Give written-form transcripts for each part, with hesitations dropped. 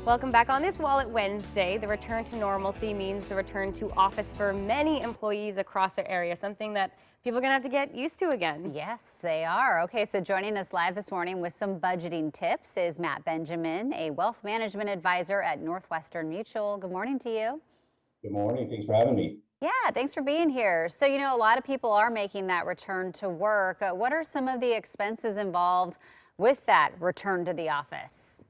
Welcome back on this Wallet Wednesday. The return to normalcy means the return to office for many employees across our area, something that people are going to have to get used to again. Yes, they are. Okay, so joining us live this morning with some budgeting tips is Matt Benjamin, a wealth management advisor at Northwestern Mutual. Good morning to you. Good morning. Thanks for having me. Yeah, thanks for being here. So, a lot of people are making that return to work. What are some of the expenses involved with that return to the office?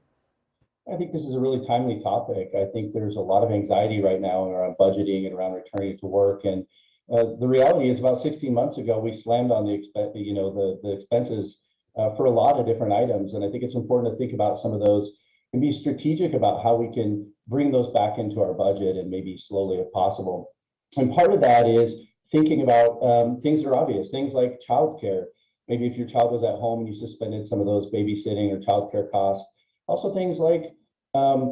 I think this is a really timely topic. I think there's a lot of anxiety right now around budgeting and around returning to work. And the reality is, about 16 months ago, we slammed on the expenses for a lot of different items. And I think it's important to think about some of those and be strategic about how we can bring those back into our budget and maybe slowly if possible. And part of that is thinking about things that are obvious, things like childcare. Maybe if your child was at home and you suspended some of those babysitting or childcare costs. Also things like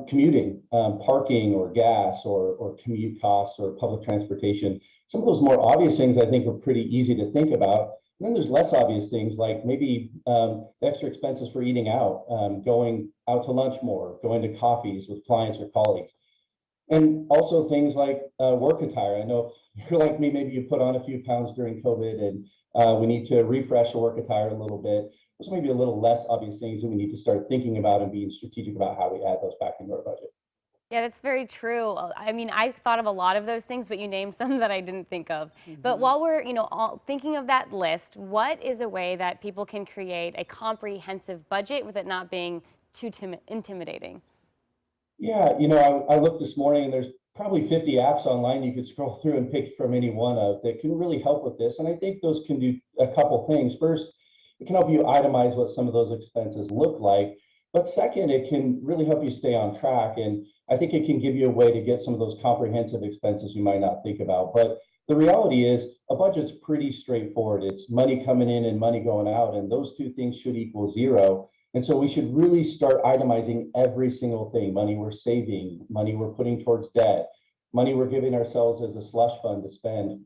commuting, parking or gas or commute costs or public transportation. Some of those more obvious things I think are pretty easy to think about. And then there's less obvious things like maybe the extra expenses for eating out, going out to lunch more, going to coffees with clients or colleagues. And also things like work attire. I know if you're like me, maybe you put on a few pounds during COVID and we need to refresh the work attire a little bit. Those may be a little less obvious things that we need to start thinking about and being strategic about how we add those back into our budget. Yeah, that's very true. I mean, I thought of a lot of those things, but you named some that I didn't think of. But while we're, all thinking of that list, what is a way that people can create a comprehensive budget with it not being too intimidating? Yeah, I looked this morning and there's probably 50 apps online you could scroll through and pick from any one of that can really help with this. And I think those can do a couple things. First, it can help you itemize what some of those expenses look like. But second, it can really help you stay on track. And I think it can give you a way to get some of those comprehensive expenses you might not think about. But the reality is a budget's pretty straightforward. It's money coming in and money going out, and those two things should equal zero. And so we should really start itemizing every single thing: money we're saving, money we're putting towards debt, money we're giving ourselves as a slush fund to spend.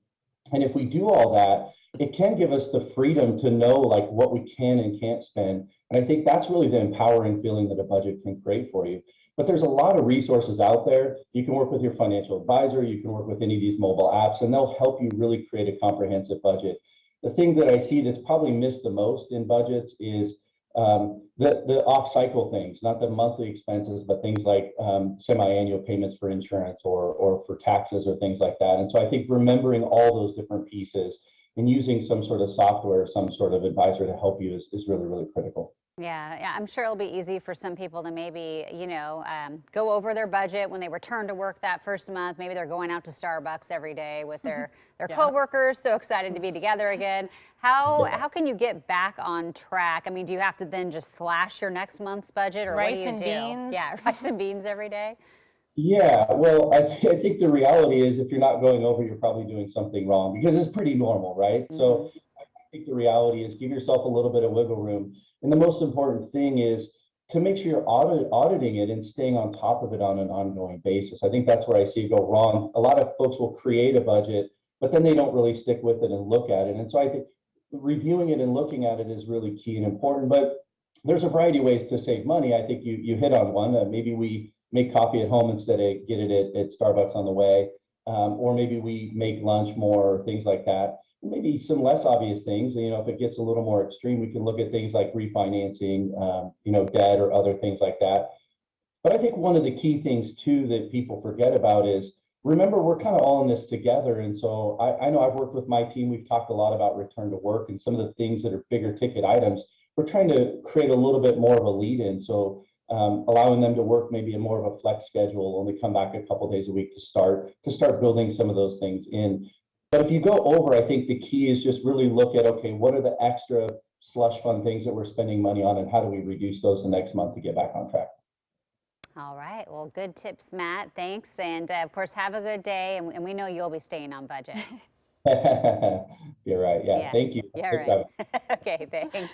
And if we do all that, it can give us the freedom to know like what we can and can't spend. And I think that's really the empowering feeling that a budget can create for you. But there's a lot of resources out there. You can work with your financial advisor, you can work with any of these mobile apps, and they'll help you really create a comprehensive budget. The thing that I see that's probably missed the most in budgets is the off-cycle things, not the monthly expenses, but things like semi-annual payments for insurance or for taxes or things like that. And so I think remembering all those different pieces and using some sort of software, some sort of advisor to help you is really, really critical. Yeah, I'm sure it'll be easy for some people to maybe, go over their budget when they return to work that first month. Maybe they're going out to Starbucks every day with their coworkers, so excited to be together again. How can you get back on track? I mean, do you have to then just slash your next month's budget, or what do you do? Rice and beans? Yeah, rice and beans every day. Yeah, well, I think the reality is if you're not going over, you're probably doing something wrong because it's pretty normal, right? So I think the reality is give yourself a little bit of wiggle room. And the most important thing is to make sure you're auditing it and staying on top of it on an ongoing basis. I think that's where I see it go wrong. A lot of folks will create a budget, but then they don't really stick with it and look at it. And so I think reviewing it and looking at it is really key and important. But there's a variety of ways to save money. I think you hit on one. Maybe we make coffee at home instead of get it at Starbucks on the way, or maybe we make lunch more, things like that. Maybe some less obvious things. If it gets a little more extreme, we can look at things like refinancing, debt or other things like that. But I think one of the key things too that people forget about is remember we're kind of all in this together. And so I know I've worked with my team. We've talked a lot about return to work and some of the things that are bigger ticket items. We're trying to create a little bit more of a lead in. So allowing them to work maybe a more of a flex schedule, only come back a couple days a week to start building some of those things in. But if you go over, I think the key is just really look at, okay, what are the extra slush fund things that we're spending money on and how do we reduce those the next month to get back on track? All right. Well, good tips, Matt. Thanks. And of course, have a good day. And we know you'll be staying on budget. You're right. Yeah. Thank you. Yeah, right. Okay, thanks.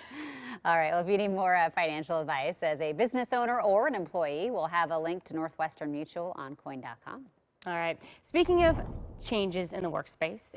All right. Well, if you need more financial advice as a business owner or an employee, we'll have a link to Northwestern Mutual on KOIN.com. All right. Speaking of changes in the workspace,